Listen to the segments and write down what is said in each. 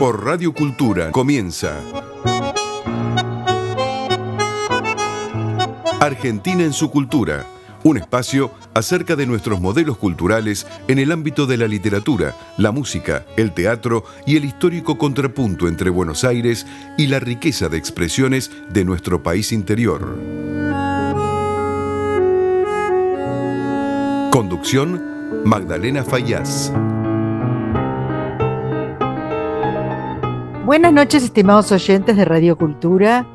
Por Radio Cultura comienza Argentina en su cultura, un espacio acerca de nuestros modelos culturales en el ámbito de la literatura, la música, el teatro y el histórico contrapunto entre Buenos Aires y la riqueza de expresiones de nuestro país interior. Conducción, Magdalena Fayaz. Buenas noches, estimados oyentes de Radio Cultura.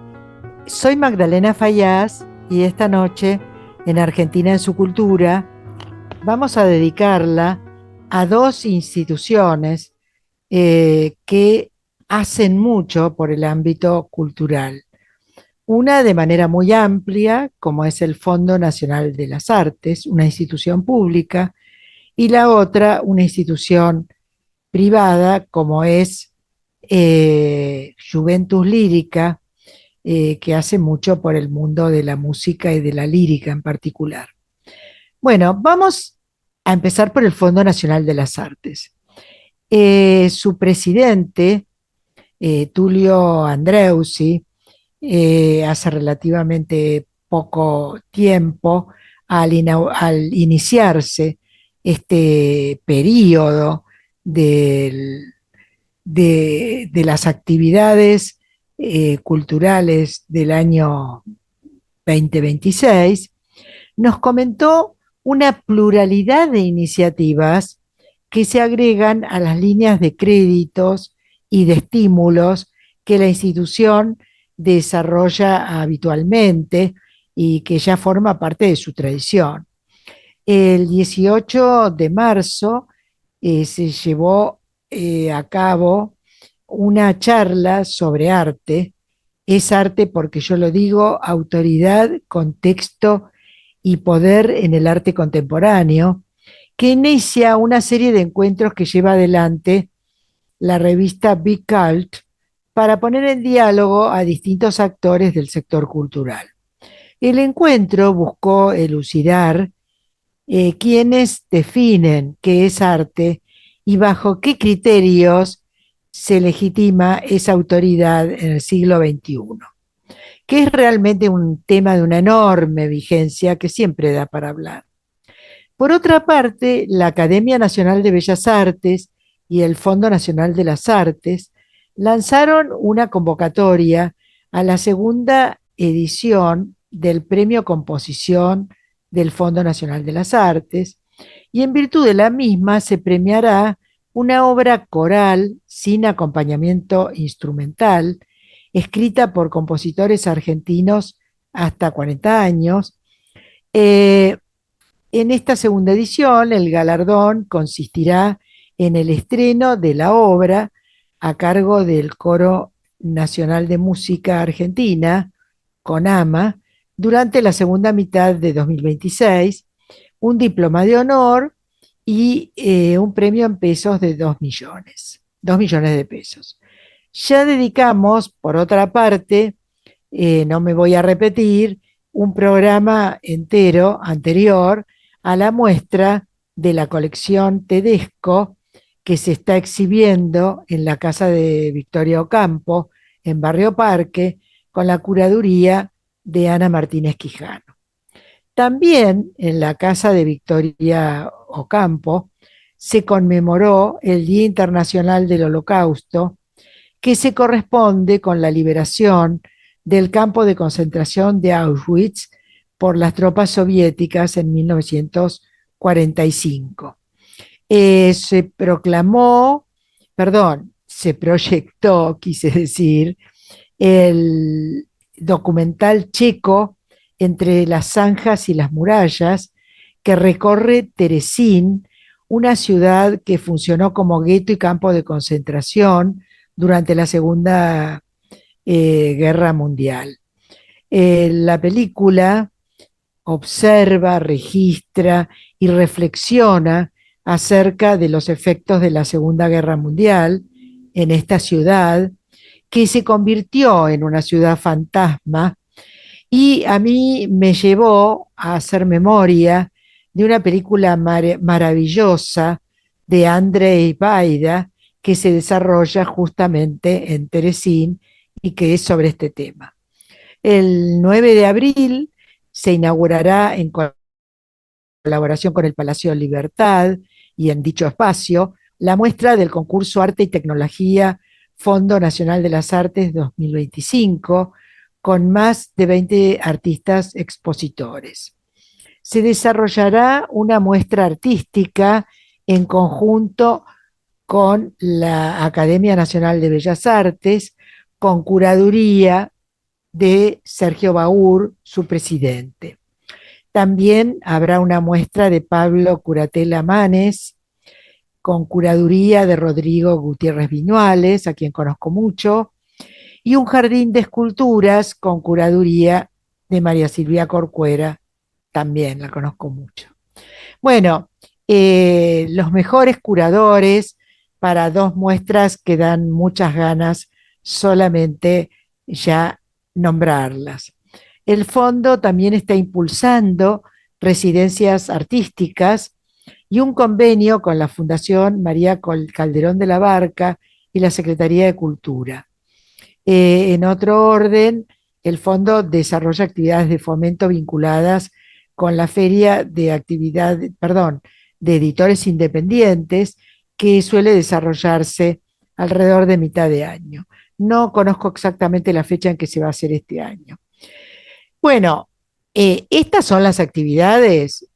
Soy Magdalena Fayaz y esta noche, en Argentina en su cultura, vamos a dedicarla a dos instituciones que hacen mucho por el ámbito cultural. Una de manera muy amplia, como es el Fondo Nacional de las Artes, una institución pública, y la otra, una institución privada, como es Juventus Lírica, que hace mucho por el mundo de la música y de la lírica en particular. Bueno, vamos a empezar por el Fondo Nacional de las Artes. Su presidente, Tulio Andreusi, hace relativamente poco tiempo, al iniciarse este periodo de las actividades culturales del año 2026, nos comentó una pluralidad de iniciativas que se agregan a las líneas de créditos y de estímulos que la institución desarrolla habitualmente y que ya forma parte de su tradición. El 18 de marzo se llevó a cabo una charla sobre arte. Es arte porque yo lo digo, autoridad, contexto y poder en el arte contemporáneo, que inicia una serie de encuentros que lleva adelante la revista Big Cult para poner en diálogo a distintos actores del sector cultural. El encuentro buscó elucidar quiénes definen qué es arte y bajo qué criterios se legitima esa autoridad en el siglo XXI, que es realmente un tema de una enorme vigencia que siempre da para hablar. Por otra parte, la Academia Nacional de Bellas Artes y el Fondo Nacional de las Artes lanzaron una convocatoria a la segunda edición del Premio Composición del Fondo Nacional de las Artes, y en virtud de la misma se premiará una obra coral sin acompañamiento instrumental, escrita por compositores argentinos hasta 40 años. En esta segunda edición, el galardón consistirá en el estreno de la obra a cargo del Coro Nacional de Música Argentina, CONAMA, durante la segunda mitad de 2026, un diploma de honor y un premio en pesos de 2 millones de pesos. Ya dedicamos, por otra parte, no me voy a repetir, un programa entero anterior a la muestra de la colección Tedesco que se está exhibiendo en la casa de Victoria Ocampo, en Barrio Parque, con la curaduría de Ana Martínez Quijano. También en la casa de Victoria Ocampo se conmemoró el Día Internacional del Holocausto, que se corresponde con la liberación del campo de concentración de Auschwitz por las tropas soviéticas en 1945. Se proyectó, quise decir, el documental checo Entre las zanjas y las murallas, que recorre Terezín, una ciudad que funcionó como gueto y campo de concentración durante la Segunda Guerra Mundial. La película observa, registra y reflexiona acerca de los efectos de la Segunda Guerra Mundial en esta ciudad, que se convirtió en una ciudad fantasma, y a mí me llevó a hacer memoria de una película maravillosa de Andrzej Wajda, que se desarrolla justamente en Teresín y que es sobre este tema. El 9 de abril se inaugurará en colaboración con el Palacio de Libertad y en dicho espacio la muestra del concurso Arte y Tecnología Fondo Nacional de las Artes 2025, con más de 20 artistas expositores. Se desarrollará una muestra artística en conjunto con la Academia Nacional de Bellas Artes, con curaduría de Sergio Baur, su presidente. También habrá una muestra de Pablo Curatela Manes, con curaduría de Rodrigo Gutiérrez Viñuales, a quien conozco mucho, y un jardín de esculturas con curaduría de María Silvia Corcuera, también la conozco mucho. Bueno, los mejores curadores para dos muestras que dan muchas ganas solamente ya nombrarlas. El fondo también está impulsando residencias artísticas y un convenio con la Fundación María Calderón de la Barca y la Secretaría de Cultura. En otro orden, el fondo desarrolla actividades de fomento vinculadas con la feria de actividad, perdón, de editores independientes que suele desarrollarse alrededor de mitad de año. No conozco exactamente la fecha en que se va a hacer este año. Bueno, estas son las actividades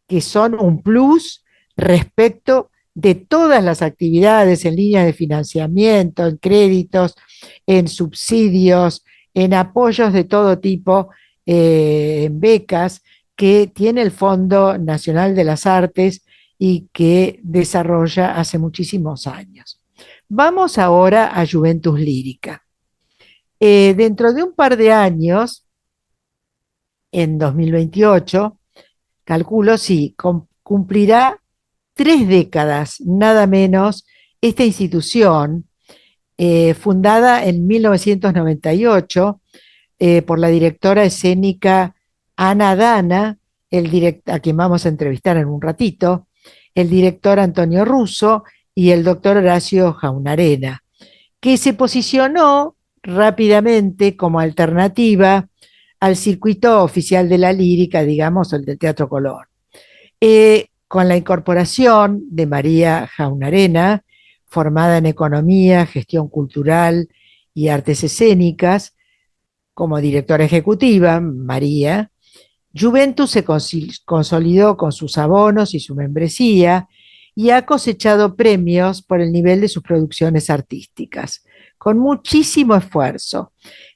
que son un plus respecto de todas las actividades en líneas de financiamiento, en créditos, en subsidios, en apoyos de todo tipo, en becas que tiene el Fondo Nacional de las Artes y que desarrolla hace muchísimos años. Vamos ahora a Juventus Lírica. Dentro de un par de años, en 2028, calculo, sí, cumplirá 3 décadas, nada menos, esta institución, fundada en 1998 por la directora escénica Ana Dana, a quien vamos a entrevistar en un ratito, el director Antonio Russo y el doctor Horacio Jaunarena, que se posicionó rápidamente como alternativa al circuito oficial de la lírica, digamos, el del Teatro Colón. Con la incorporación de María Jaunarena, formada en Economía, Gestión Cultural y Artes Escénicas, como directora ejecutiva, María, Juventus se consolidó con sus abonos y su membresía y ha cosechado premios por el nivel de sus producciones artísticas, con muchísimo esfuerzo.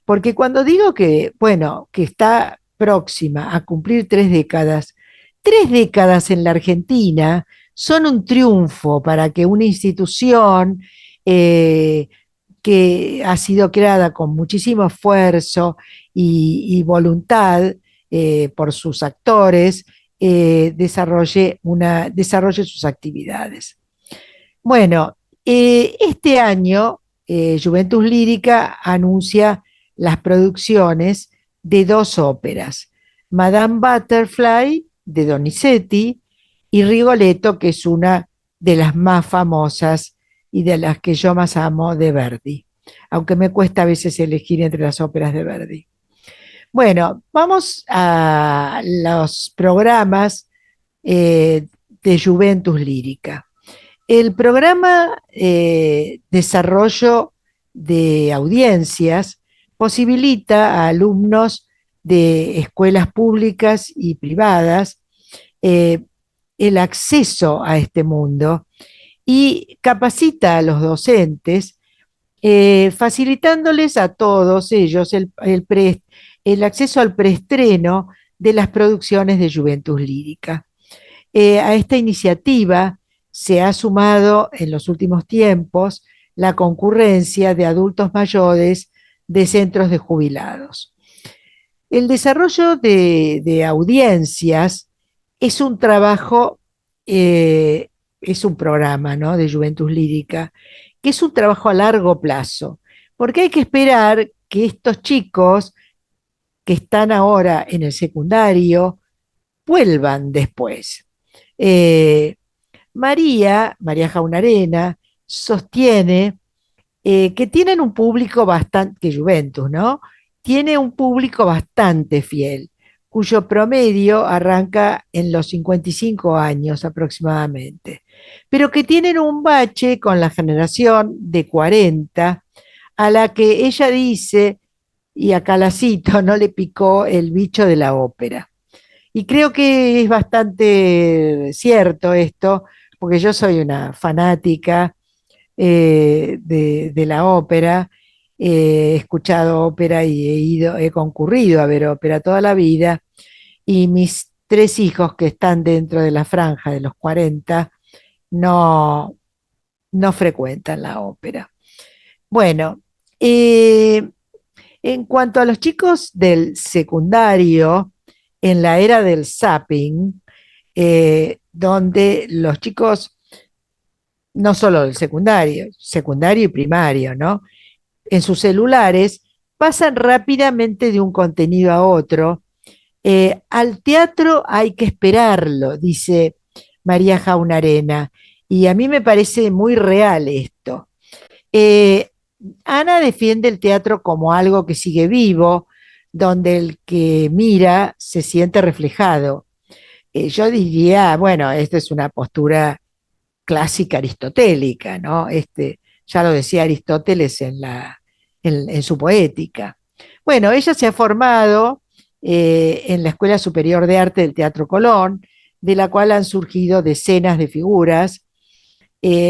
Porque cuando digo que, bueno, que está próxima a cumplir 3 décadas, 3 décadas en la Argentina son un triunfo para que una institución que ha sido creada con muchísimo esfuerzo y voluntad por sus actores, desarrolle sus actividades. Bueno, este año Juventus Lírica anuncia las producciones de 2 óperas, Madame Butterfly de Donizetti y Rigoletto, que es una de las más famosas y de las que yo más amo de Verdi, aunque me cuesta a veces elegir entre las óperas de Verdi. Bueno, vamos a los programas de Juventus Lírica. El programa Desarrollo de Audiencias posibilita a alumnos de escuelas públicas y privadas eh, el acceso a este mundo y capacita a los docentes, facilitándoles a todos ellos el acceso al preestreno de las producciones de Juventus Lírica. A esta iniciativa se ha sumado en los últimos tiempos la concurrencia de adultos mayores de centros de jubilados. El desarrollo de audiencias es un trabajo, es un programa, ¿no?, de Juventus Lírica, que es un trabajo a largo plazo, porque hay que esperar que estos chicos que están ahora en el secundario vuelvan después. María Jaunarena, sostiene que tienen un público bastante, que Juventus, ¿no? Tiene un público bastante fiel, cuyo promedio arranca en los 55 años aproximadamente, pero que tienen un bache con la generación de 40, a la que ella dice, y acá la cito, no le picó el bicho de la ópera. Y creo que es bastante cierto esto, porque yo soy una fanática de la ópera. He escuchado ópera y he concurrido a ver ópera toda la vida, y mis tres hijos que están dentro de la franja de los 40 no, no frecuentan la ópera. Bueno, eh, en cuanto a los chicos del secundario, en la era del zapping, donde los chicos, no solo del secundario, secundario y primario, ¿no? En sus celulares, pasan rápidamente de un contenido a otro. Al teatro hay que esperarlo, dice María Jaunarena, y a mí me parece muy real esto. Eh, Ana defiende el teatro como algo que sigue vivo, donde el que mira se siente reflejado. Yo diría, bueno, esta es una postura clásica aristotélica, ¿no? Ya lo decía Aristóteles en su poética. Bueno, ella se ha formado en la Escuela Superior de Arte del Teatro Colón, de la cual han surgido decenas de figuras,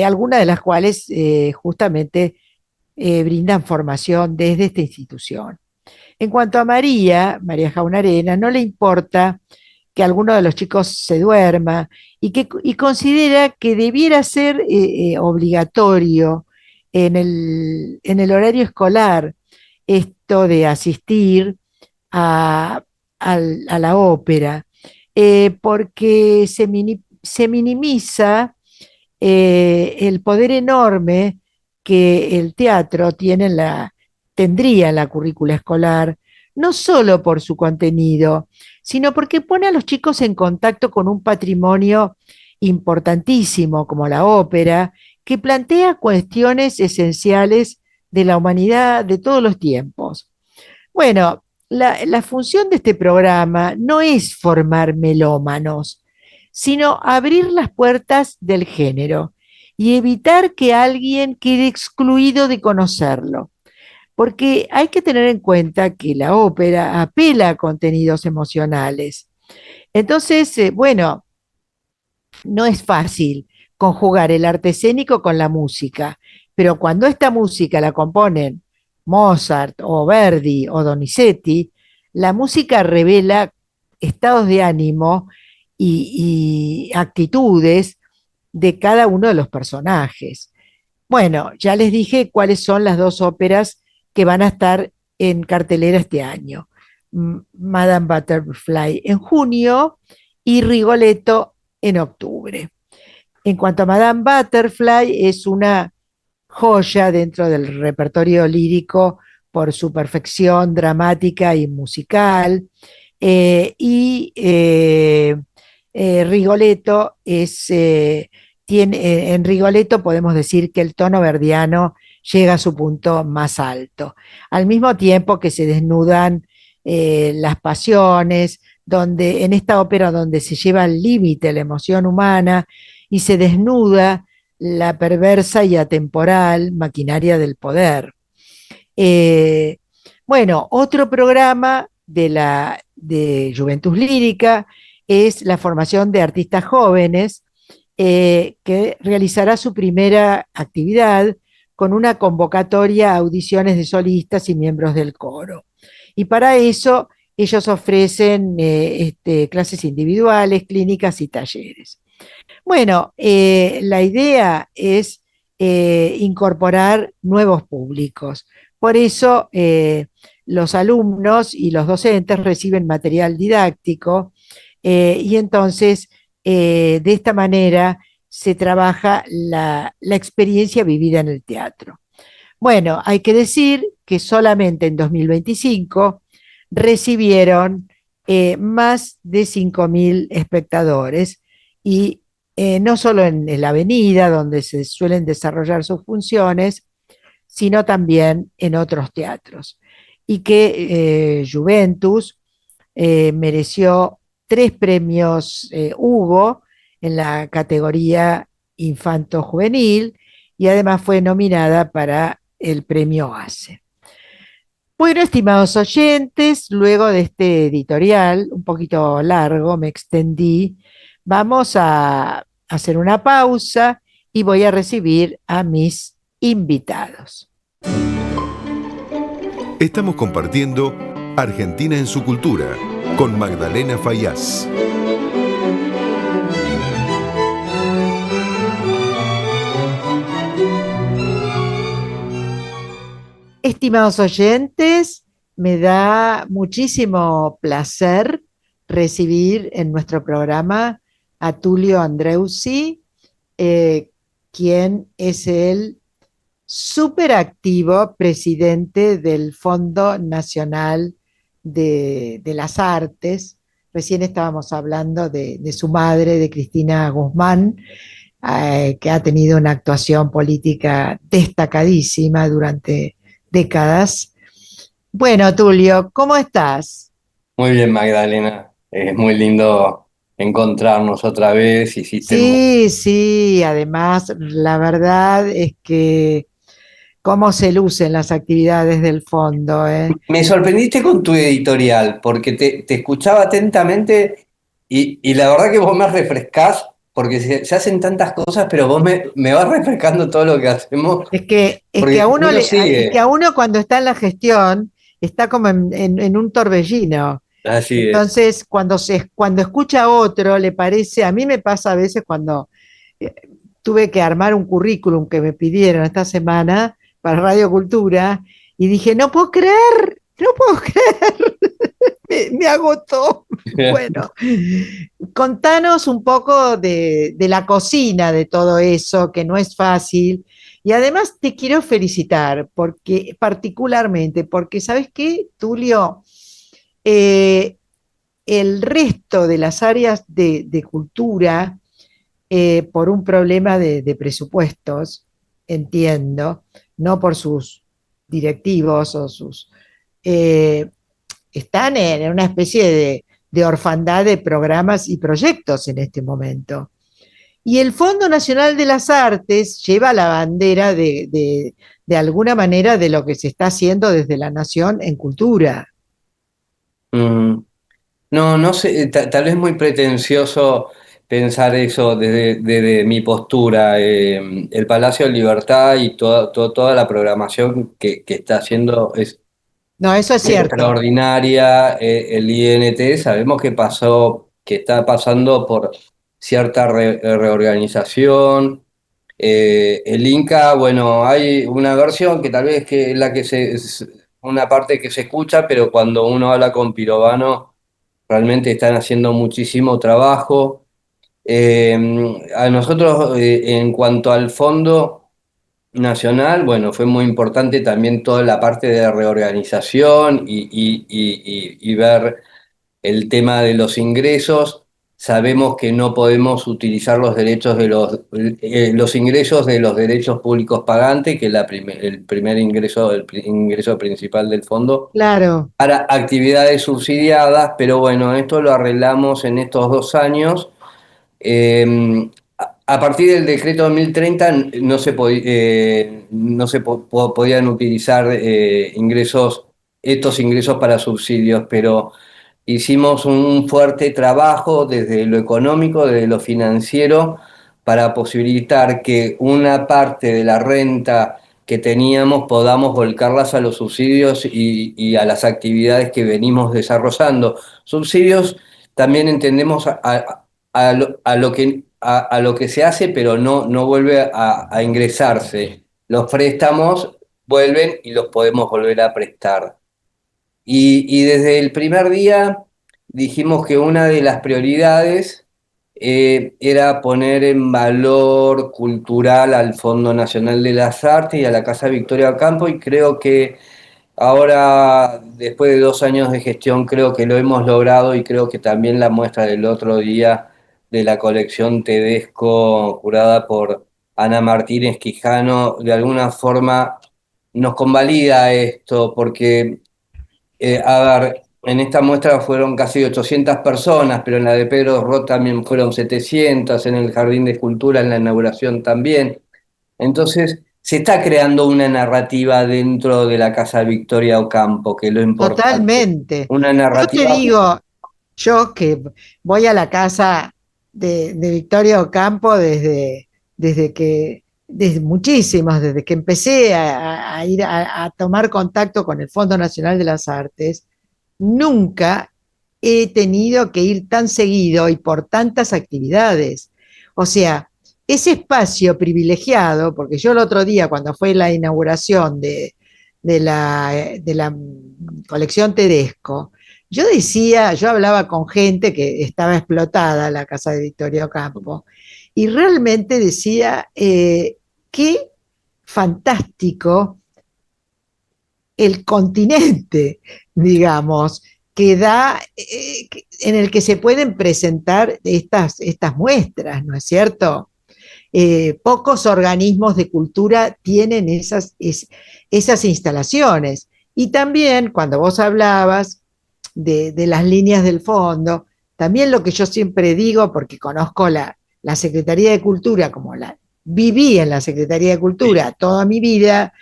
algunas de las cuales justamente brindan formación desde esta institución. En cuanto a María Jaunarena, no le importa que alguno de los chicos se duerma y considera que debiera ser obligatorio en el horario escolar esto de asistir a, a la ópera, porque se minimiza el poder enorme que el teatro tendría en la currícula escolar, no solo por su contenido, sino porque pone a los chicos en contacto con un patrimonio importantísimo como la ópera, que plantea cuestiones esenciales de la humanidad de todos los tiempos. Bueno, la función de este programa no es formar melómanos, sino abrir las puertas del género y evitar que alguien quede excluido de conocerlo. Porque hay que tener en cuenta que la ópera apela a contenidos emocionales. Entonces, bueno, no es fácil conjugar el arte escénico con la música, pero cuando esta música la componen Mozart o Verdi o Donizetti, la música revela estados de ánimo y actitudes de cada uno de los personajes. Bueno, ya les dije cuáles son las dos óperas que van a estar en cartelera este año. Madame Butterfly en junio y Rigoletto en octubre. En cuanto a Madame Butterfly, es una joya dentro del repertorio lírico por su perfección dramática y musical. Rigoletto en Rigoletto podemos decir que el tono verdiano llega a su punto más alto, al mismo tiempo que se desnudan las pasiones, donde en esta ópera donde se lleva al límite la emoción humana y se desnuda la perversa y atemporal maquinaria del poder. Eh, bueno, otro programa de Juventus Lírica es la formación de artistas jóvenes, que realizará su primera actividad con una convocatoria a audiciones de solistas y miembros del coro. Y para eso ellos ofrecen clases individuales, clínicas y talleres. Bueno, la idea es incorporar nuevos públicos. Por eso los alumnos y los docentes reciben material didáctico, y entonces de esta manera se trabaja la experiencia vivida en el teatro. Bueno, hay que decir que solamente en 2025 recibieron más de 5.000 espectadores y no solo en la avenida donde se suelen desarrollar sus funciones, sino también en otros teatros. Y que Juventus mereció 3 premios Hugo en la categoría infanto-juvenil y además fue nominada para el premio ACE. Bueno, estimados oyentes, luego de este editorial, un poquito largo, me extendí, vamos a hacer una pausa y voy a recibir a mis invitados. Estamos compartiendo Argentina en su cultura con Magdalena Fayaz. Estimados oyentes, me da muchísimo placer recibir en nuestro programa a Tulio Andreusi, eh, quien es el superactivo presidente del Fondo Nacional de las Artes. Recién estábamos hablando de su madre, de Cristina Guzmán, que ha tenido una actuación política destacadísima durante décadas. Bueno, Tulio, ¿cómo estás? Muy bien, Magdalena. Es muy lindo encontrarnos otra vez. Sí, sí, además la verdad es que cómo se lucen las actividades del fondo, ¿eh? Me sorprendiste con tu editorial, porque te escuchaba atentamente y la verdad que vos me refrescás, porque se hacen tantas cosas, pero vos me vas refrescando todo lo que hacemos, Es que porque a uno uno es que sigue. a uno cuando está en la gestión está como en un torbellino. Así es. Entonces, cuando escucha a otro, le parece, a mí me pasa a veces cuando eh, tuve que armar un currículum que me pidieron esta semana para Radio Cultura y dije, no puedo creer, no puedo creer, me agotó. Bueno, contanos un poco de la cocina de todo eso, que no es fácil. Y además te quiero felicitar, porque particularmente, porque ¿sabes qué, Tulio? Eh, el resto de las áreas de cultura, por un problema de presupuestos, entiendo, no por sus directivos o sus... eh, están en una especie de orfandad de programas y proyectos en este momento. Y el Fondo Nacional de las Artes lleva la bandera de alguna manera de lo que se está haciendo desde la nación en cultura. Mm, no, no sé, tal vez muy pretencioso pensar eso desde mi postura. El Palacio de Libertad y toda la programación que está haciendo No, eso es cierto. extraordinaria. El INT sabemos que está pasando por cierta reorganización. El Inca, bueno, hay una versión que tal vez que es la que es una parte que se escucha, pero cuando uno habla con Pirovano, realmente están haciendo muchísimo trabajo. A nosotros, en cuanto al fondo nacional, bueno, fue muy importante también toda la parte de reorganización y ver el tema de los ingresos. Sabemos que no podemos utilizar los derechos de los ingresos de los derechos públicos pagantes, que es el primer ingreso, ingreso principal del fondo, Claro. para actividades subsidiadas, pero bueno, esto lo arreglamos en estos 2 años. A partir del decreto 2030 no se podían utilizar estos ingresos para subsidios, pero hicimos un fuerte trabajo desde lo económico, desde lo financiero, para posibilitar que una parte de la renta que teníamos podamos volcarlas a los subsidios y a las actividades que venimos desarrollando. Subsidios también entendemos a lo que se hace, pero no vuelve a ingresarse. Los préstamos vuelven y los podemos volver a prestar. Y desde el primer día dijimos que una de las prioridades era poner en valor cultural al Fondo Nacional de las Artes y a la Casa Victoria Ocampo, y creo que ahora, después de 2 años de gestión, creo que lo hemos logrado, y creo que también la muestra del otro día de la colección Tedesco, curada por Ana Martínez Quijano, de alguna forma nos convalida esto, porque, a ver, en esta muestra fueron casi 800 personas, pero en la de Pedro Roth también fueron 700, en el Jardín de Escultura, en la inauguración también. Entonces, se está creando una narrativa dentro de la Casa Victoria Ocampo, que es lo importante. Totalmente. Una Yo te narrativa. digo, yo que voy a la casa de Victoria Ocampo desde muchísimos, desde que empecé a ir a tomar contacto con el Fondo Nacional de las Artes, nunca he tenido que ir tan seguido y por tantas actividades. O sea, ese espacio privilegiado, porque yo el otro día, cuando fue la inauguración de la colección Tedesco, yo hablaba con gente que estaba explotada la casa de Victoria Ocampo, y realmente decía, qué fantástico el continente, digamos, que da, en el que se pueden presentar estas muestras, ¿no es cierto? Pocos organismos de cultura tienen esas instalaciones. Y también, cuando vos hablabas de las líneas del fondo, también lo que yo siempre digo, porque conozco la Secretaría de Cultura, viví en la Secretaría de Cultura toda mi vida,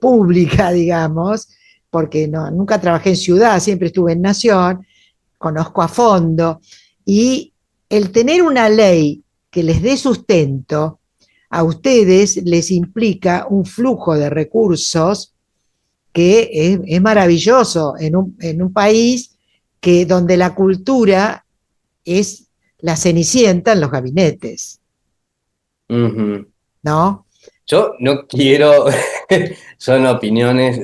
pública, digamos, porque nunca trabajé en ciudad, siempre estuve en Nación, conozco a fondo, y el tener una ley que les dé sustento a ustedes les implica un flujo de recursos que es maravilloso en un país donde la cultura es la cenicienta en los gabinetes, Ujú. ¿no? Yo no quiero, son opiniones,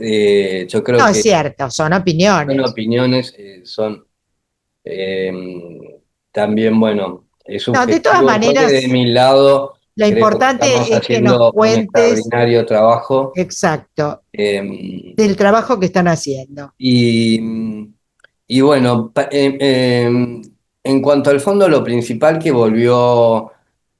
yo creo No, es que cierto, son son opiniones. opiniones, son eh, también, bueno, es No, de todas subjetivo. Yo desde maneras, mi lado lo creo que estamos importante es que nos haciendo un cuentes extraordinario trabajo. exacto eh, del trabajo que están haciendo. y, y bueno, en cuanto al fondo, lo principal que volvió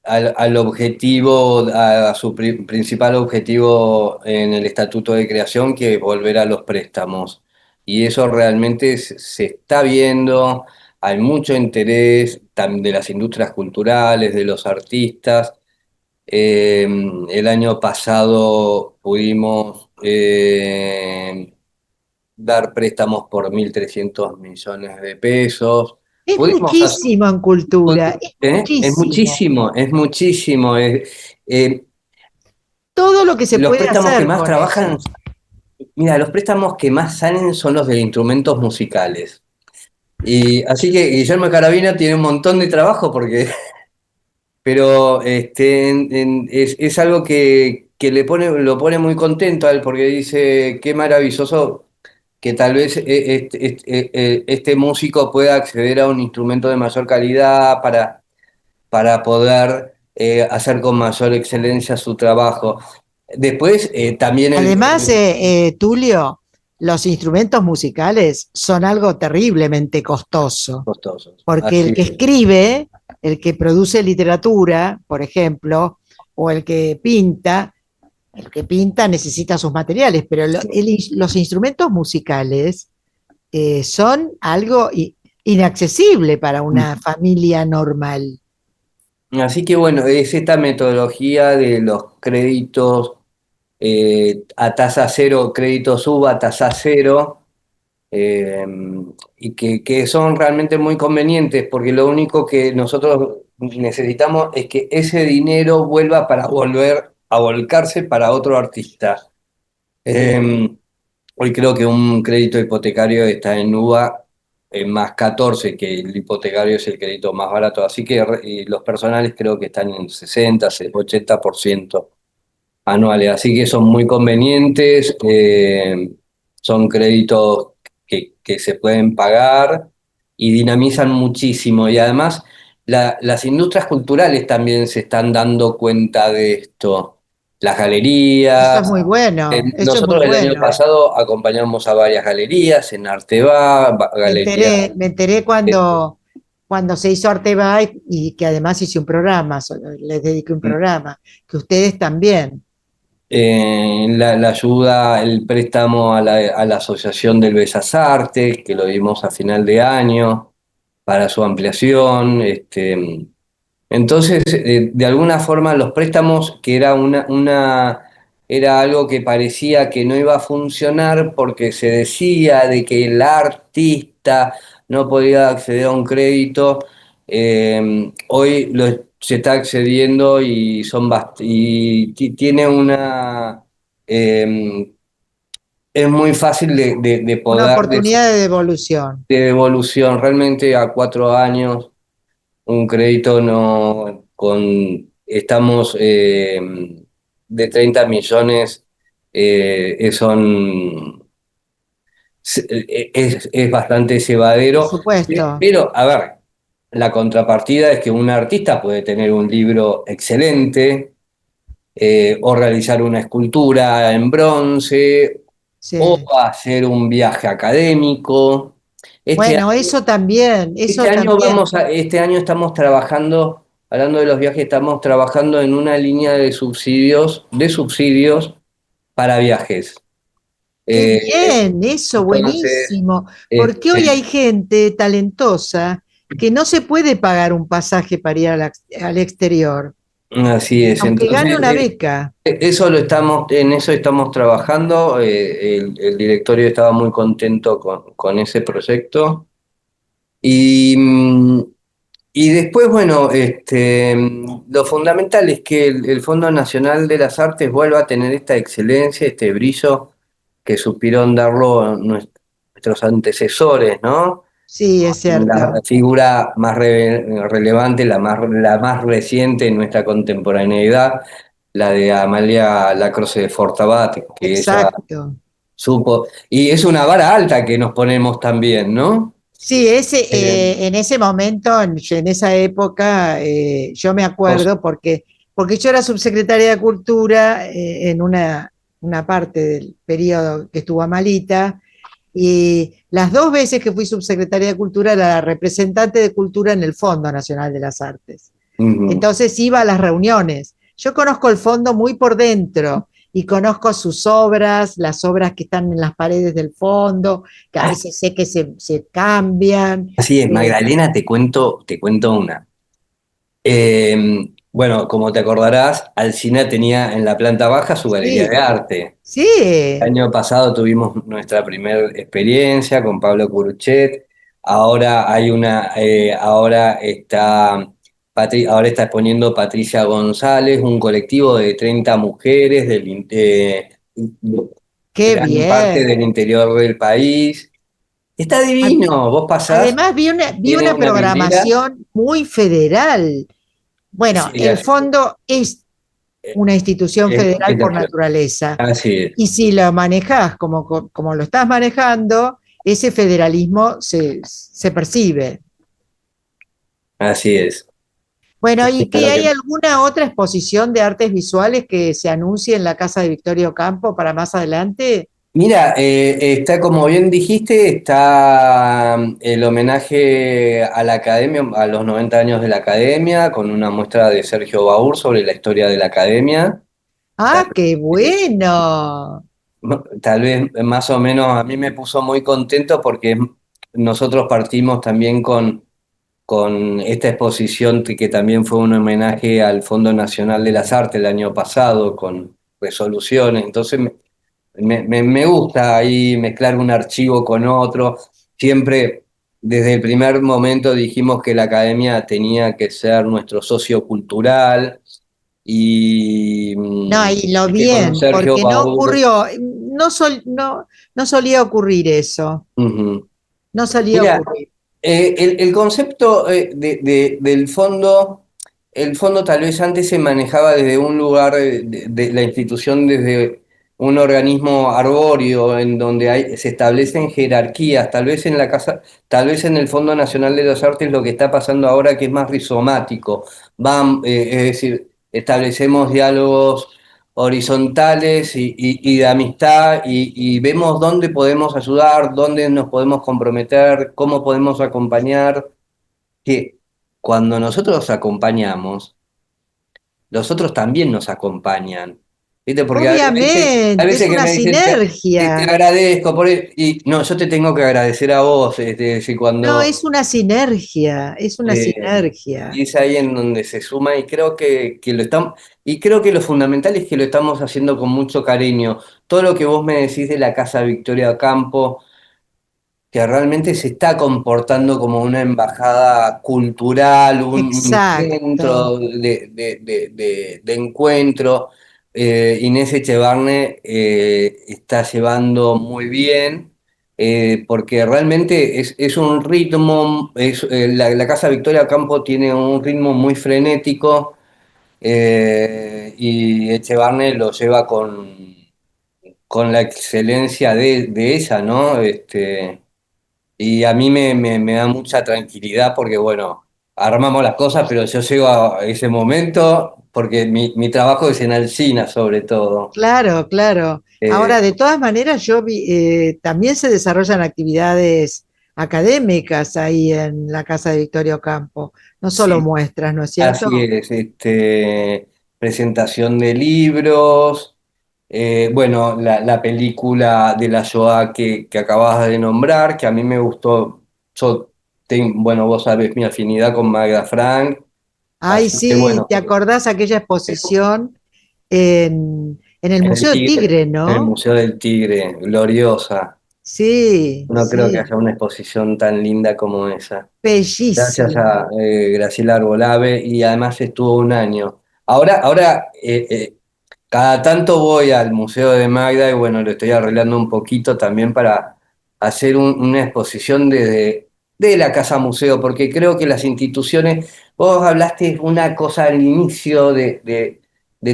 al objetivo, a su principal objetivo en el Estatuto de Creación, que es volver a los préstamos. Y eso realmente se está viendo, hay mucho interés de las industrias culturales, de los artistas. El año pasado pudimos dar préstamos por 1.300 millones de pesos. Es Pudimos hacer, muchísimo en cultura, es Es muchísimo. muchísimo, es muchísimo. Todo lo que se Los puede préstamos que hacer más con trabajan, eso. mira, los préstamos que más salen son los de instrumentos musicales. Y así que Guillermo Carabina tiene un montón de trabajo porque, pero es algo que lo pone muy contento a él porque dice, qué maravilloso que tal vez este músico pueda acceder a un instrumento de mayor calidad para poder hacer con mayor excelencia su trabajo. Después, también Además, Tulio, los instrumentos musicales son algo terriblemente costoso, costosos. porque el Así que es. escribe, el que produce literatura, por ejemplo, o el que pinta necesita sus materiales, pero los instrumentos musicales son algo inaccesible para una familia normal. Así que bueno, es esta metodología de los créditos a tasa cero, créditos UVA a tasa cero, eh, y que son realmente muy convenientes porque lo único que nosotros necesitamos es que ese dinero vuelva para volver a volcarse para otro artista. Eh, Hoy creo que un crédito hipotecario está en UVA en más 14, que el hipotecario es el crédito más barato, así que y los personales creo que están en 60, 80% anuales, así que son muy convenientes, son créditos que se pueden pagar y dinamizan muchísimo. Y además las industrias culturales también se están dando cuenta de esto. Las Eso es galerías. muy bueno, eso es muy Nosotros el año bueno. pasado acompañamos a varias galerías, en Arteba, Me galerías. enteré, me enteré cuando cuando se hizo Arteba y que además hice un programa, les dediqué un programa, que ustedes también. La ayuda, el préstamo a la Asociación del Bellas Artes, que lo dimos a final de año para su ampliación. Entonces, de alguna forma, los préstamos, que era era algo que parecía que no iba a funcionar porque se decía de que el artista no podía acceder a un crédito, hoy se está accediendo y tiene eh, es muy fácil de Una poder, oportunidad de devolución. de devolución, realmente a 4 años. Un crédito no estamos de 30 millones, es bastante Por llevadero, supuesto. pero a ver, la contrapartida es que un artista puede tener un libro excelente, o realizar una escultura en bronce, o Sí. hacer un viaje académico. Este Bueno, eso también, Este eso año también. este año estamos trabajando, hablando de los viajes, estamos trabajando en una línea de subsidios para viajes. Qué Eh, bien, eso, entonces, buenísimo. Porque hoy este, hay gente talentosa que no se puede pagar un pasaje para ir al exterior, así es. aunque gane Entonces, una beca. en eso estamos trabajando. El directorio estaba muy contento con ese proyecto. Y, y después, bueno, lo fundamental es que el Fondo Nacional de las Artes vuelva a tener esta excelencia, este brillo que supieron darlo nuestros antecesores, ¿no? Sí, es La cierto. figura más relevante, la más reciente en nuestra contemporaneidad, la de Amalia Lacroze de Fortabat, que ella Exacto. supo, y es una vara alta que nos ponemos también, ¿no? Sí, Eh, en ese momento, en esa época, yo me acuerdo porque yo era subsecretaria de Cultura en una parte del periodo que estuvo Amalita, y las dos veces que fui subsecretaria de Cultura era la representante de Cultura en el Fondo Nacional de las Artes. ujú. Entonces iba a las reuniones. Yo conozco el fondo muy por dentro y conozco sus obras, las obras que están en las paredes del fondo, que a veces sé que se cambian. Así es, Eh, Magdalena, te cuento una. Bueno, como te acordarás, Alsina tenía en la planta baja su galería de sí, arte. El sí, año pasado tuvimos nuestra primera experiencia con Pablo Curuchet. Ahora ahora está exponiendo Patricia González, un colectivo de 30 mujeres qué gran parte bien. del interior del país. Está divino, vos pasás, Además, vi tiene una una vidriera. programación muy federal. Bueno, Sí, el fondo es una institución federal es la por ciudad. naturaleza. Así es, Y si lo manejas como lo estás manejando, ese federalismo se percibe. así es. Bueno, ¿y que Claro hay que- alguna otra exposición de artes visuales que se anuncie en la casa de Victorio Campo para más adelante? Mira, está como bien dijiste, está el homenaje a la academia, a los 90 años de la academia, con una muestra de Sergio Baur sobre la historia de la academia. Tal, ¡Ah, qué bueno! tal vez más o menos a mí me puso muy contento porque nosotros partimos también con esta exposición que también fue un homenaje al Fondo Nacional de las Artes el año pasado, con resoluciones. Entonces me gusta ahí mezclar un archivo con otro. Siempre, desde el primer momento, dijimos que la academia tenía que ser nuestro socio cultural y, No, y lo que con bien, Sergio porque no Baur. ocurrió, no solía ocurrir eso, Ujú. no solía Mira, ocurrir. el concepto del fondo, el fondo tal vez antes se manejaba desde un lugar de la institución, desde un organismo arbóreo en donde se establecen jerarquías, tal vez en la casa, tal vez en el Fondo Nacional de las Artes lo que está pasando ahora que es más rizomático, es decir, establecemos diálogos horizontales y de amistad y vemos dónde podemos ayudar, dónde nos podemos comprometer, cómo podemos acompañar. que cuando nosotros acompañamos, los otros también nos acompañan. ¿Viste? Porque hay Obviamente, es veces que una me dicen, te sinergia. agradezco por y no, yo te tengo que agradecer a vos, si No, cuando es una sinergia, es una y sinergia. es ahí en donde se suma y creo que lo estamos, y creo que lo fundamental es que lo estamos haciendo con mucho cariño. Todo lo que vos me decís de la Casa Victoria Campo, que realmente se está comportando como una embajada cultural, un Exacto. centro de encuentro. Inés Echevarne está llevando muy bien, porque realmente es un ritmo, la Casa Victoria Campo tiene un ritmo muy frenético, y Echevarne lo lleva con la excelencia de ella, ¿no? Y a mí me da mucha tranquilidad porque, bueno, armamos las cosas, pero yo llego a ese momento porque mi trabajo es en Alsina, sobre todo. Claro, claro. Ahora, Eh, de todas maneras, también se desarrollan actividades académicas ahí en la Casa de Victorio Campo, no solo sí, muestras, ¿no es así cierto? es. Presentación de libros, bueno, la película de la Shoah que acabas de nombrar, que a mí me gustó. Bueno, vos sabés mi afinidad con Magda Frank, Ay, así que sí, bueno. ¿te acordás aquella exposición en el En el Museo del Tigre, Tigre, en el ¿no? Museo del Tigre, gloriosa. Sí, No creo que sí, haya una exposición tan linda como esa. Gracias bellísima. a Graciela Arbolave y además estuvo un año. Ahora cada tanto voy al Museo de Magda y bueno, lo estoy arreglando un poquito también para hacer una exposición de la Casa Museo, porque creo que las instituciones, vos hablaste una cosa al inicio de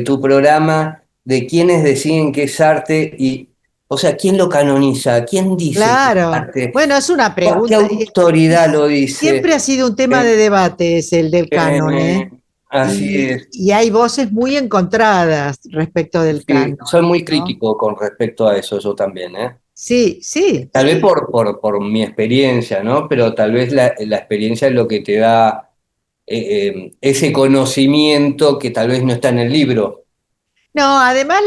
tu programa, de quiénes deciden que es arte y, o sea, ¿quién lo canoniza? ¿Quién dice que es Claro. arte? Bueno, es una ¿Qué pregunta. autoridad lo Siempre dice? ha sido un tema Eh, de debate, es el del canon, ¿eh? Así es. Y hay voces muy encontradas respecto del Sí, canon, soy muy ¿no? crítico con respecto a eso, yo también, ¿eh? Sí, sí, Tal vez sí. por mi experiencia, ¿no? Pero tal vez la experiencia es lo que te da ese conocimiento que tal vez no está en el libro. No, además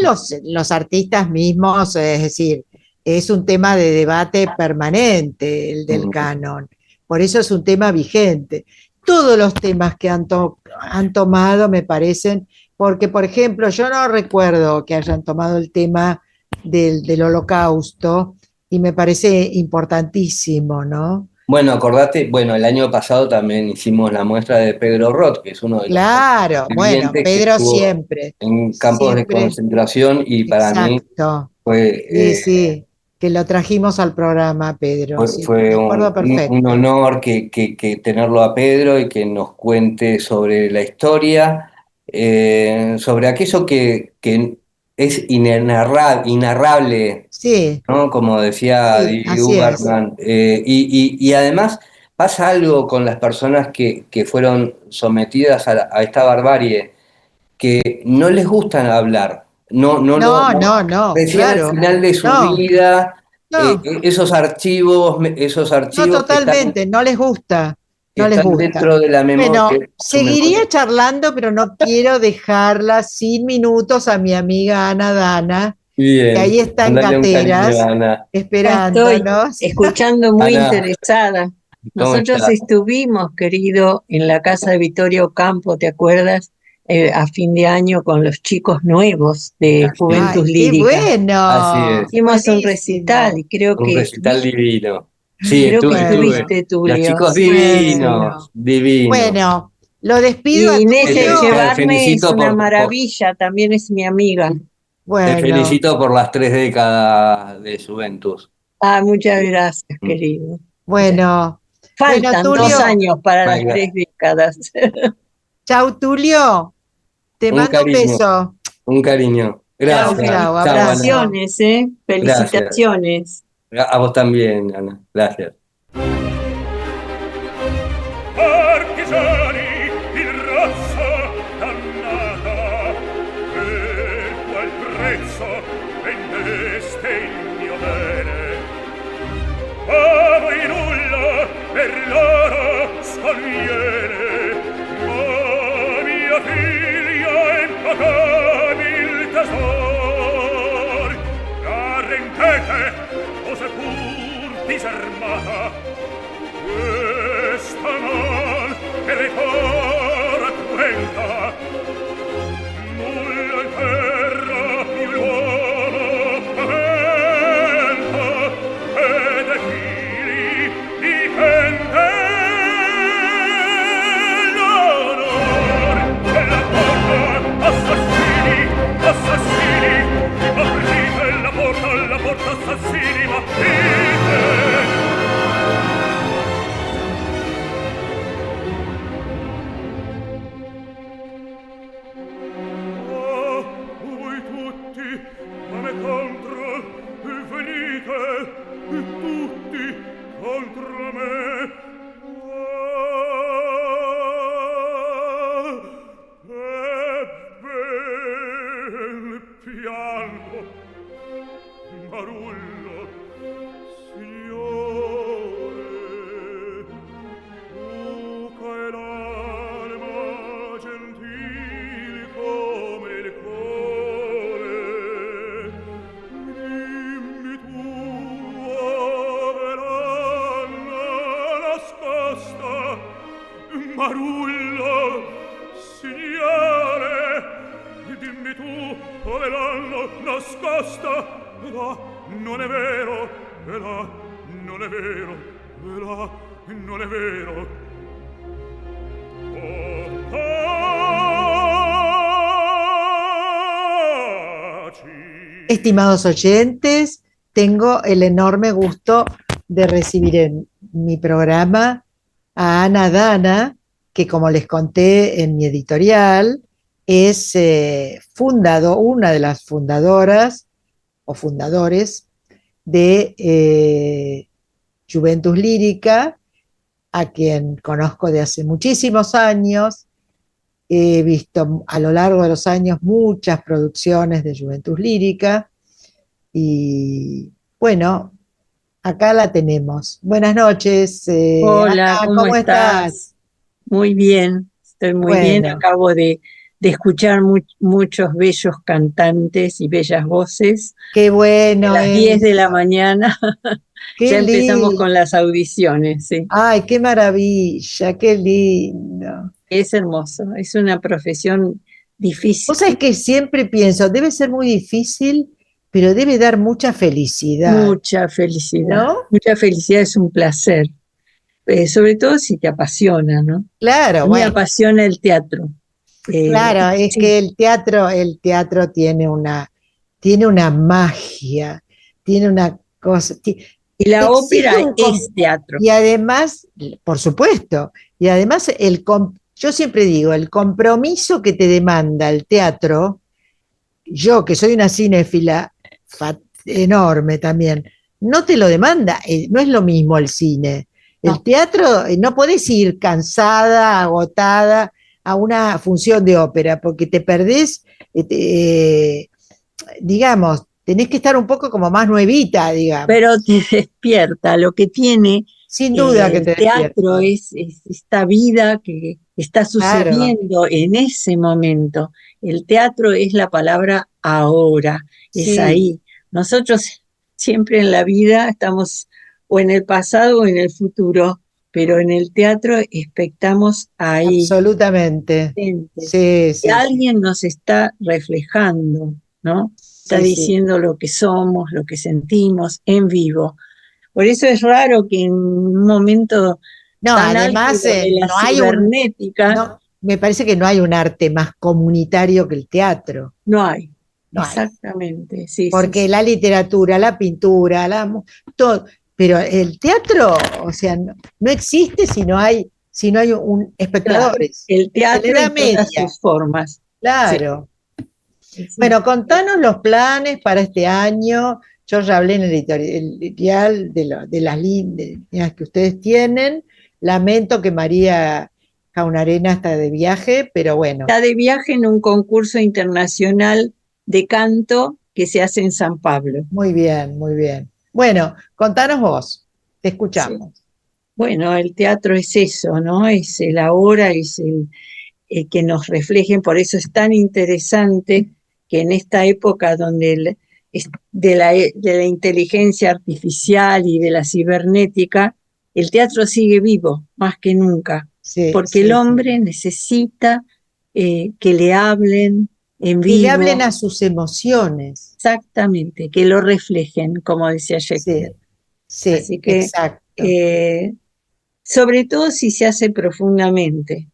los artistas mismos, es decir, es un tema de debate permanente el del Mm. canon. Por eso es un tema vigente. Todos los temas que han tomado me parecen, porque por ejemplo, yo no recuerdo que hayan tomado el tema del holocausto y me parece importantísimo, ¿no? Bueno, acordate, bueno, el año pasado también hicimos la muestra de Pedro Roth, que es uno de los Claro, bueno, vivientes que Pedro estuvo siempre, en campos de siempre, concentración y para mí exacto. fue, Sí, sí, que lo trajimos al programa, Pedro, sí, fue me acuerdo un perfecto. honor que tenerlo a Pedro y que nos cuente sobre la historia, sobre aquello que es inarrable, Sí, ¿no? Como decía sí, Didi así es. Uberman. Y además pasa algo con las personas que fueron sometidas a esta barbarie, que no les gusta hablar, No, no, no, recién al claro. final de su No, vida, no, esos no archivos totalmente, no les gusta, que no les están gusta. dentro de la Bueno, memoria, su seguiría memoria. charlando, pero no quiero dejarla sin minutos a mi amiga Ana Dana, que Bien, ahí está en mandale un cariño Gateras, a Ana. Acá estoy esperándonos. escuchando muy Ana, interesada. ¿cómo Nosotros estás? estuvimos, querido, en la casa de Vittorio Campo, ¿te acuerdas? A fin de año con los chicos nuevos de Así es. Juventud Ay, qué Lírica. Así bueno, es. Hicimos un recital buenísimo. y creo Un que recital divino. Sí, creo que Bueno, estuviste, Los Tulio. chicos Sí, sí. divinos, bueno. divinos. Bueno, lo despido a Y Inés Tulio. Te Echevarne es felicito una maravilla, también es mi amiga. te Bueno, felicito por las 3 décadas de Juventus. Ah, muchas gracias, Mm. querido. Gracias. bueno, bueno, Faltan dos Tulio. años para las Magda, 3 décadas. Chau, Tulio. Te un mando un cariño, beso. un cariño. Chao, Chau, Gracias. chau, Chao, Ana. abrazo. felicitaciones, ¿eh? Gracias. Felicitaciones. A vos también, Ana. Gracias. Partigiani, il rosso dannata, per qual prezzo vendeste il mio bene? A voi nulla per loro conviene, ma mia figlia impacabil tesor, arrendete, o seppur disarmata, questa man che le cora cruenta, nulla in terra più l'uomo aventa, e de fili dipende l'onor, e la porta assassini, assassini, aprite la porta assassini, ma aprite. Voi tutti a me contro venite, tutti contro me. Ben piango, Marullo, signore, tu che l'anima gentile come il cuore, dimmi tu, ove l'anima nascosta, Marullo, signore, dimmi tu, ove l'hanno nascosta, e là non è vero, e là non è vero, e là non è vero. Estimados oyentes, tengo el enorme gusto de recibir en mi programa a Ana Dana, que como les conté en mi editorial, es una de las fundadoras o fundadores de Juventus Lírica, a quien conozco de hace muchísimos años. He visto a lo largo de los años muchas producciones de Juventus Lírica y bueno, acá la tenemos. Buenas noches. Hola, Ana, ¿cómo estás? Muy bien, estoy muy bien. Bueno. Acabo de escuchar muchos bellos cantantes y bellas voces. Qué bueno. A las 10 de la mañana Qué ya empezamos lindo. con las audiciones, sí. Ay, qué maravilla, qué lindo. Es hermoso, es una profesión difícil. Vos sabés que siempre pienso, debe ser muy difícil, pero debe dar mucha felicidad. Mucha felicidad, ¿no? Mucha felicidad, es un placer. Sobre todo si te apasiona, ¿no? Claro, A mí me apasiona el teatro. Claro, es sí. que el teatro tiene una magia, tiene una cosa. Y la ópera exige es teatro. Y además, por supuesto, y además yo siempre digo, el compromiso que te demanda el teatro, yo que soy una cinéfila enorme también, no te lo demanda, no es lo mismo el cine. El No. teatro, no podés ir cansada, agotada a una función de ópera, porque te perdés, digamos, tenés que estar un poco como más nuevita, digamos. Pero te despierta, lo que tiene Sin duda que el te teatro despierta. es esta vida que está sucediendo en ese momento. El teatro es la palabra ahora, es Sí. ahí. Nosotros siempre en la vida estamos o en el pasado o en el futuro, pero en el teatro expectamos ahí. Absolutamente. Sí, sí, que alguien nos está reflejando, ¿no? Está Sí, sí. diciendo lo que somos, lo que sentimos en vivo. Por eso es raro que en un momento No, tan además álgido de la no hay cibernética, no, me parece que no hay un arte más comunitario que el teatro. no hay. No hay. Exactamente, sí. Porque sí. la literatura, la pintura, todo, pero el teatro, o sea, no existe si no hay espectadores. Claro, el teatro En la Edad en todas Media. sus formas. Claro. Sí, sí. Bueno, contanos los planes para este año. Yo ya hablé en el editorial de las líneas que ustedes tienen. Lamento que María Jaunarena está de viaje, pero bueno. Está de viaje en un concurso internacional de canto que se hace en San Pablo. Muy bien, muy bien. Bueno, contanos vos, te escuchamos. Bueno, el teatro es eso, ¿no? Es el ahora, es el que nos reflejen, por eso es tan interesante que en esta época donde de la inteligencia artificial y de la cibernética, el teatro sigue vivo más que nunca, Sí, porque el sí, sí. hombre necesita que le hablen en Que le hablen vivo, a sus emociones. exactamente, que lo reflejen, como decía Sí, Shakespeare. sí, Así que, exacto. eh, sobre todo si se hace profundamente,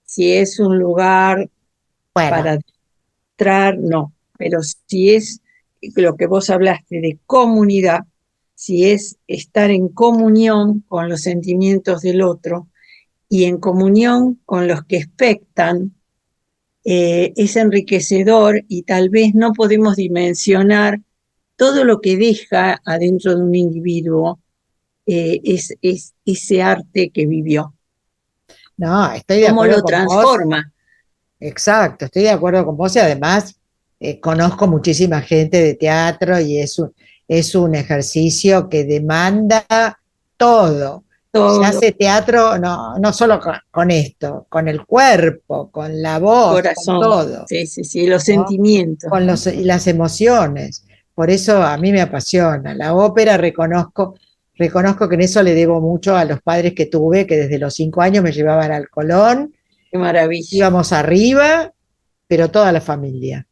si es un lugar Bueno, para entrar, no, pero si es lo que vos hablaste de comunidad, si es estar en comunión con los sentimientos del otro y en comunión con los que expectan, es enriquecedor y tal vez no podemos dimensionar todo lo que deja adentro de un individuo es ese arte que vivió, no, estoy de cómo acuerdo lo con vos. transforma. Exacto, estoy de acuerdo con vos y además conozco muchísima gente de teatro y es un ejercicio que demanda todo. Se Todo hace teatro no solo con esto, con el cuerpo, con la voz, con corazón, todo, sí, sí, sí, los ¿no? sentimientos, Con ¿no? y las emociones. Por eso a mí me apasiona. La ópera reconozco que en eso le debo mucho a los padres que tuve, que desde los 5 años me llevaban al Colón, Qué maravilla. íbamos arriba, pero toda la familia.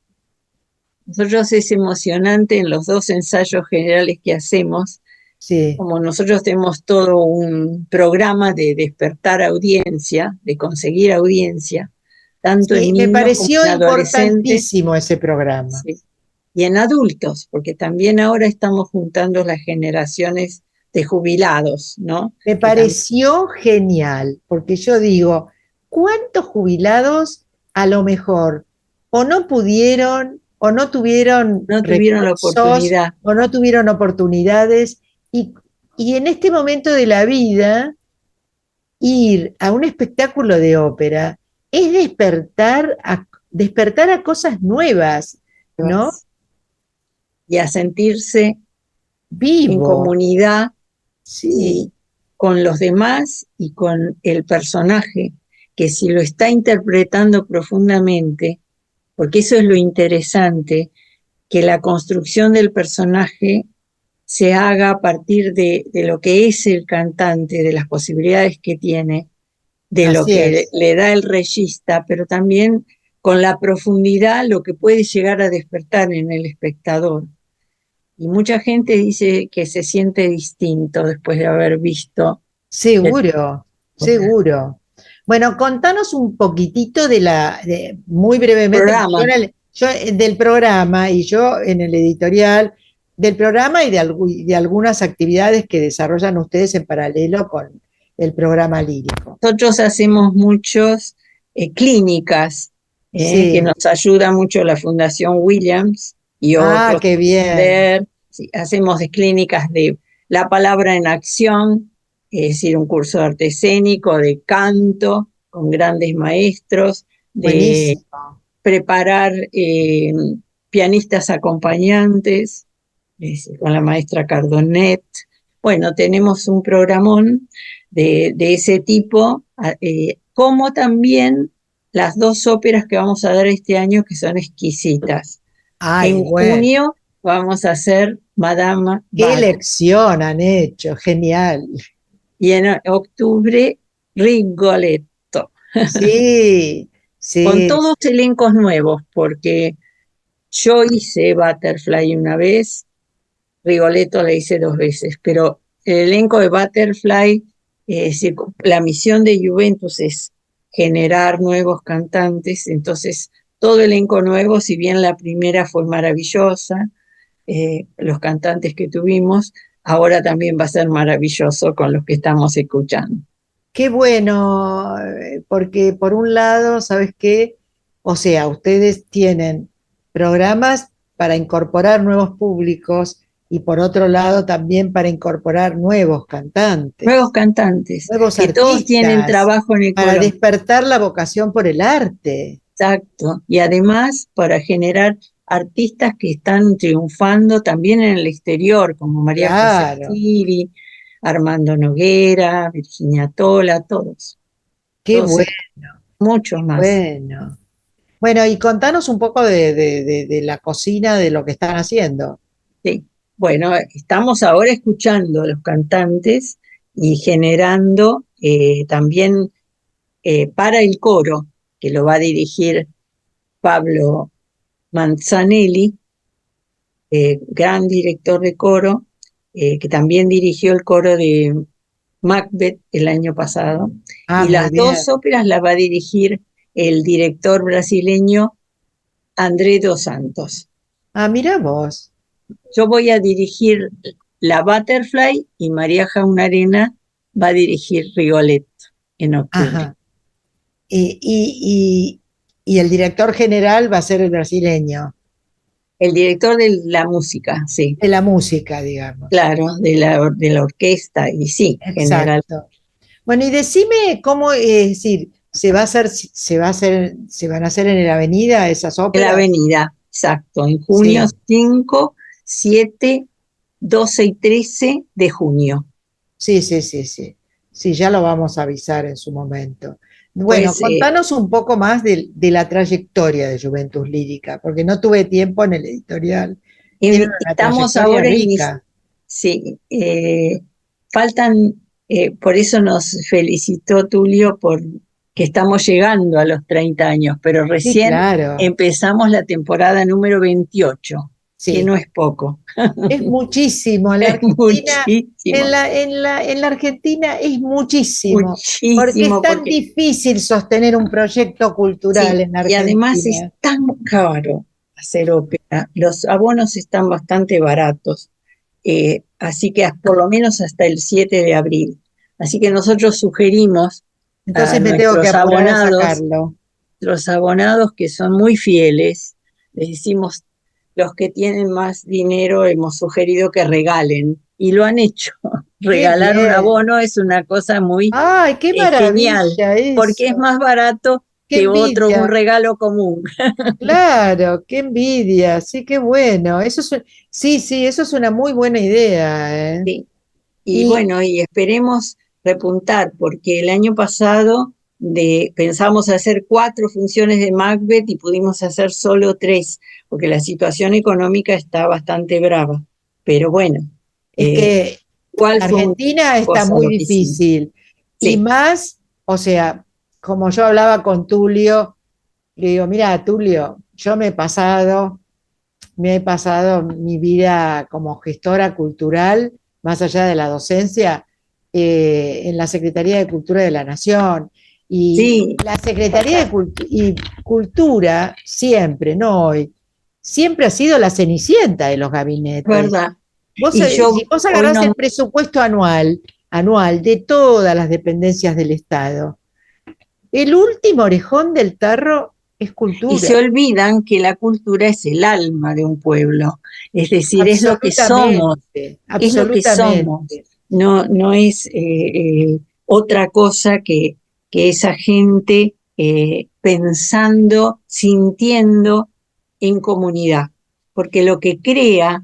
Nosotros es emocionante en los dos ensayos generales que hacemos, Sí, como nosotros tenemos todo un programa de despertar audiencia, de conseguir audiencia, tanto en sí, me niños como pareció en adolescentes, importantísimo ese programa. sí, y en adultos, porque también ahora estamos juntando las generaciones de jubilados, ¿no? Me Que también pareció genial, porque yo digo, ¿cuántos jubilados a lo mejor o no pudieron o no tuvieron no tuvieron la recursos oportunidad, o no tuvieron oportunidades y, y en este momento de la vida ir a un espectáculo de ópera es despertar a cosas nuevas, ¿no? y a sentirse en Vivo, comunidad sí, y con los demás y con el personaje, que si lo está interpretando profundamente, porque eso es lo interesante, que la construcción del personaje se haga a partir de lo que es el cantante, de las posibilidades que tiene, de lo así que es. le da el regista, pero también con la profundidad lo que puede llegar a despertar en el espectador. Y mucha gente dice que se siente distinto después de haber visto el Seguro, seguro. Bueno, contanos un poquitito muy brevemente, porque programa. del programa y yo en el editorial del programa y de algunas actividades que desarrollan ustedes en paralelo con el programa lírico. Nosotros hacemos muchas clínicas que Sí. nos ayuda mucho la Fundación Williams y Ah, otros qué bien. a sí, hacemos clínicas de la palabra en acción, es decir, un curso de arte escénico, de canto, con grandes maestros, de Buenísimo. preparar pianistas acompañantes, con la maestra Cardonet. Bueno, tenemos un programón de ese tipo, como también las dos óperas que vamos a dar este año que son exquisitas. Ay, En bueno. junio vamos a hacer Madama Qué Bach elección han hecho, genial. y en octubre Rigoletto, Sí, con sí, todos elencos nuevos, porque yo hice Butterfly una vez, Rigoletto la hice 2 veces, pero el elenco de Butterfly, la misión de Juventus es generar nuevos cantantes, entonces todo elenco nuevo, si bien la primera fue maravillosa, los cantantes que tuvimos, ahora también va a ser maravilloso con los que estamos escuchando. qué bueno, porque por un lado, ¿sabes qué? O sea, ustedes tienen programas para incorporar nuevos públicos y por otro lado también para incorporar nuevos Nuevos cantantes, cantantes, nuevos que todos tienen artistas, trabajo en el para Colón. despertar la vocación por el arte. Exacto. Y además para generar artistas que están triunfando también en el exterior, como María José Claro, Siri, Armando Noguera, Virginia Tola, todos. Qué Todos, bueno, muchos más. bueno. Bueno, y contanos un poco de la cocina, de lo que están haciendo. Sí. Bueno, estamos ahora escuchando a los cantantes y generando también para el coro, que lo va a dirigir Pablo Manzanelli, gran director de coro, que también dirigió el coro de Macbeth el año pasado. Ah, Y muy las bien. dos óperas las va a dirigir el director brasileño André dos Santos. Ah, mira vos. Yo voy a dirigir la Butterfly y María Jaunarena va a dirigir Rigoletto en octubre. Ajá. Y el director general va a ser el brasileño, El director de la música, sí, de la música, digamos. claro, de la orquesta, y sí, general. Exacto. Bueno, y decime cómo, es decir, se van a hacer en la avenida esas En la óperas. avenida, exacto, en junio Sí. 5, 7, 12 y 13 de junio. Sí, sí, sí, sí. Sí, ya lo vamos a avisar en su momento. Bueno, Pues contanos un poco más de la trayectoria de Juventus Lírica, porque no tuve tiempo en el editorial. Tiene una estamos trayectoria ahora rica. sí, faltan, por eso nos felicitó Tulio por que estamos llegando a los 30 años, pero Sí, recién claro. empezamos la temporada número 28, que Sí. no es poco. Es muchísimo. En la Es Argentina, muchísimo, en la Argentina es muchísimo, porque es muchísimo, tan porque difícil sostener un proyecto cultural sí, en la y además es Argentina. tan caro hacer ópera. Los abonos están bastante baratos, así que por lo menos hasta el 7 de abril. Así que nosotros sugerimos a Entonces me tengo que apurar a sacarlo. los abonados que son muy fieles, les decimos, los que tienen más dinero hemos sugerido que regalen, y lo han hecho. Qué Regalar un bien. abono es una cosa muy ¡Ay, qué genial, maravilla porque es eso! más barato ¡Qué que otro, un envidia! regalo común. Claro, qué envidia. Sí, qué bueno. Sí, sí, eso es una muy buena idea, ¿eh? Sí. Y Y bueno, y esperemos repuntar, porque el año pasado pensamos hacer 4 funciones de Macbeth y pudimos hacer solo 3, porque la situación económica está bastante brava. Pero bueno, es que ¿cuál la fue una Argentina está cosa muy lo que hicimos? difícil. Y Sí, más, o sea, como yo hablaba con Tulio, le digo, mira, Tulio, yo me he pasado mi vida como gestora cultural, más allá de la docencia, en la Secretaría de Cultura de la Nación. Y sí, la Secretaría de Cultura, siempre, no hoy, siempre ha sido la cenicienta de los es gabinetes. verdad. Vos, Y yo si vos hoy agarrás no, el presupuesto anual de todas las dependencias del Estado, el último orejón del tarro es y se cultura. olvidan que la cultura es el alma de un pueblo, es decir, Absolutamente, es lo que somos, absolutamente. no es otra cosa que esa gente pensando, sintiendo en comunidad, porque lo que crea,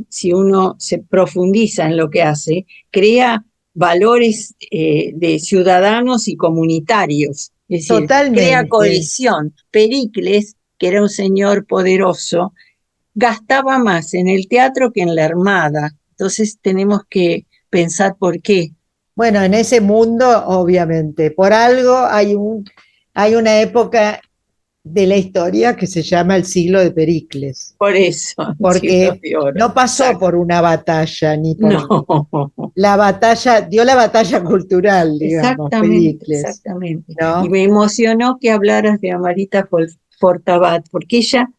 si uno se profundiza en lo que hace, crea valores de ciudadanos y comunitarios, es decir, crea Totalmente. cohesión. Pericles, que era un señor poderoso, gastaba más en el teatro que en la armada. Entonces tenemos que pensar por qué. Bueno, en ese mundo, obviamente, por algo hay una época de la historia que se llama el siglo de Pericles, Por eso, siglos porque de oro. no pasó Exacto. por una batalla, ni por No, dio la batalla cultural, digamos, exactamente, Pericles, exactamente. Y ¿no? me emocionó que hablaras de Amarita Fortabat, porque ella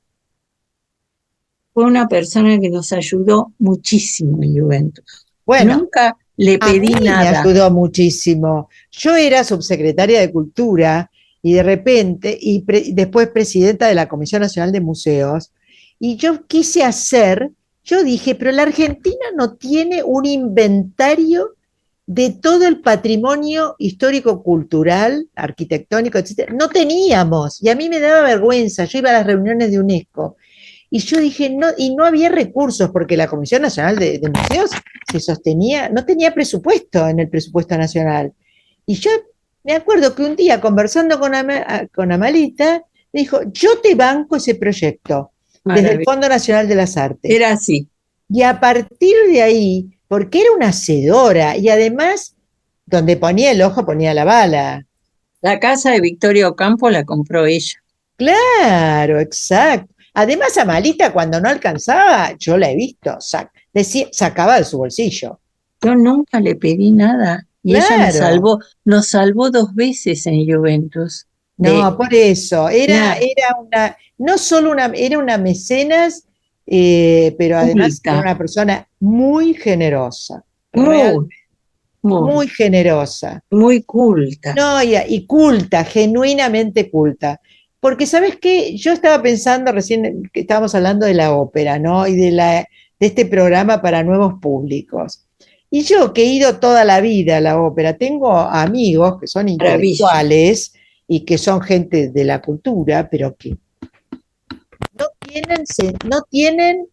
fue una persona que nos ayudó muchísimo en Juventus. Bueno, Nunca le a mí pedí me nada. ayudó muchísimo. Yo era subsecretaria de Cultura y de repente, después presidenta de la Comisión Nacional de Museos, y yo dije, pero la Argentina no tiene un inventario de todo el patrimonio histórico-cultural, arquitectónico, etcétera. No teníamos, y a mí me daba vergüenza. Yo iba a las reuniones de UNESCO y yo dije, no, y no había recursos, porque la Comisión Nacional de Museos se sostenía, no tenía presupuesto en el presupuesto nacional. Y yo me acuerdo que un día conversando con Amalita, me dijo, yo te banco ese proyecto desde el Fondo Nacional de las Artes. Era así. Y a partir de ahí, porque era una hacedora y además donde ponía el ojo ponía la bala. La casa de Victoria Ocampo la compró ella. Claro, exacto. Además, Amalita cuando no alcanzaba, yo la he visto, sacaba de su bolsillo. Yo nunca le pedí nada y Claro. ella nos salvó 2 veces en Juventus. No, por eso, era una, no solo era una mecenas, pero además Culta. era una persona muy generosa, Muy generosa. Muy culta. No, y culta, genuinamente culta. Porque, ¿sabes qué? Yo estaba pensando recién que estábamos hablando de la ópera, ¿no? Y de este programa para nuevos públicos. Y yo que he ido toda la vida a la ópera, tengo amigos que son intelectuales y que son gente de la cultura, pero que no tienen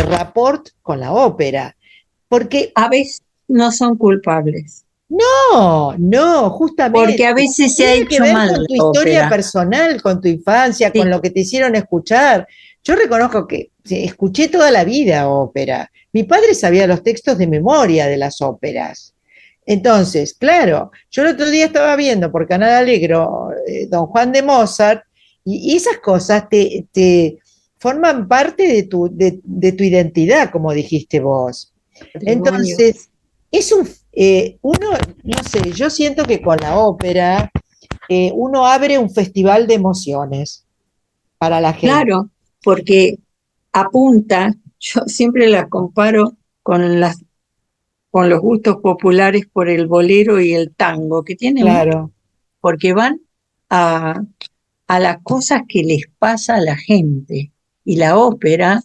rapport con la ópera. Porque a veces no son culpables. No, justamente. Porque a veces se ha hecho mal con tu historia personal, con tu infancia, con lo que te hicieron escuchar. Yo reconozco que escuché toda la vida ópera. Mi padre sabía los textos de memoria de las óperas. Entonces, claro, yo el otro día estaba viendo por Canal Alegro Don Juan de Mozart y esas cosas te forman parte de tu identidad, como dijiste vos. Entonces, es uno, no sé, yo siento que con la ópera uno abre un festival de emociones para la gente. Claro, porque apunta, yo siempre la comparo con los gustos populares por el bolero y el tango, que tienen mucho, porque van a las cosas que les pasa a la gente. Y la ópera,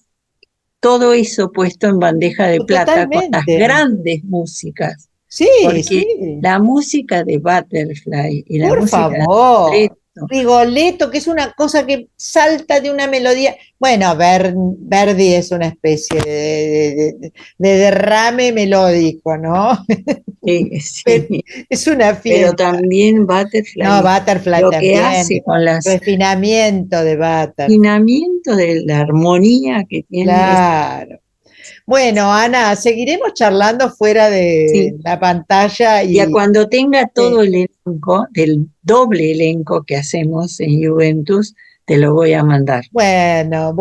todo eso puesto en bandeja de plata con las grandes músicas. Sí, porque la música de Butterfly y la por música favor, de Rigoletto, que es una cosa que salta de una melodía. Bueno, Verdi es una especie de derrame melódico, ¿no? Sí. Es una fiesta. Pero también Butterfly. No, Butterfly lo también. Que hace con las refinamiento de Butterfly. Refinamiento de la armonía que tiene. Claro. Bueno, Ana, seguiremos charlando fuera de la pantalla. Y cuando tenga todo el elenco, el doble elenco que hacemos en Juventus, te lo voy a mandar. Bueno.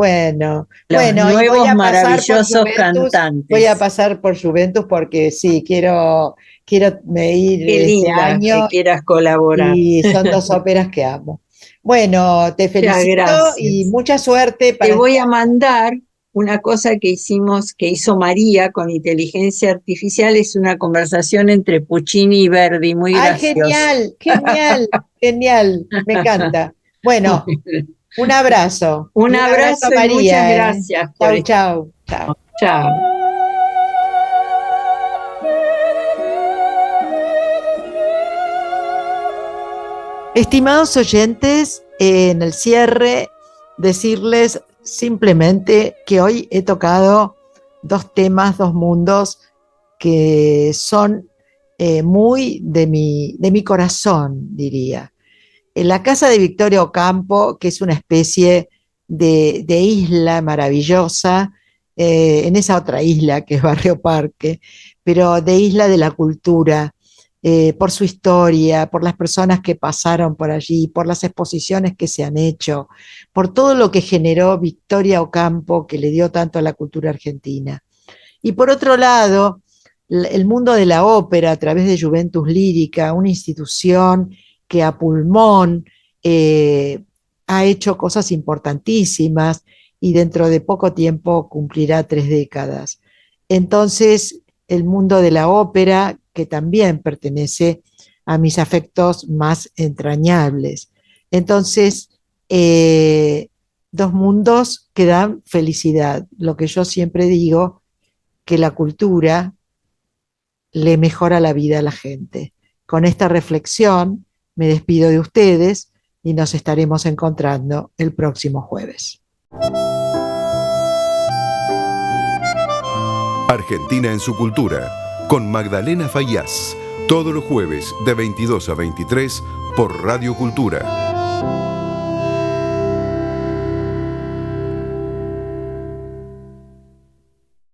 Los nuevos maravillosos cantantes. Voy a pasar por Juventus porque sí, quiero ir este año. Que quieras colaborar. Y son 2 óperas que amo. Bueno, te felicito y mucha suerte. Te voy a mandar una cosa que hizo María con inteligencia artificial, es una conversación entre Puccini y Verdi, muy graciosa. Genial, me encanta. Bueno, un abrazo. Un abrazo y María, muchas gracias. Chau. Estimados oyentes, en el cierre, decirles simplemente que hoy he tocado 2 temas, 2 mundos que son muy de mi corazón, diría. En la casa de Victoria Ocampo, que es una especie de isla maravillosa, en esa otra isla que es Barrio Parque, pero de isla de la cultura, por su historia, por las personas que pasaron por allí, por las exposiciones que se han hecho, por todo lo que generó Victoria Ocampo, que le dio tanto a la cultura argentina. Y por otro lado, el mundo de la ópera a través de Juventus Lírica, una institución que a pulmón ha hecho cosas importantísimas y dentro de poco tiempo cumplirá 3 décadas. Entonces, el mundo de la ópera, que también pertenece a mis afectos más entrañables. Entonces, 2 mundos que dan felicidad. Lo que yo siempre digo, que la cultura le mejora la vida a la gente. Con esta reflexión me despido de ustedes y nos estaremos encontrando el próximo jueves. Argentina en su cultura, con Magdalena Fayaz, todos los jueves de 22 a 23 por Radio Cultura.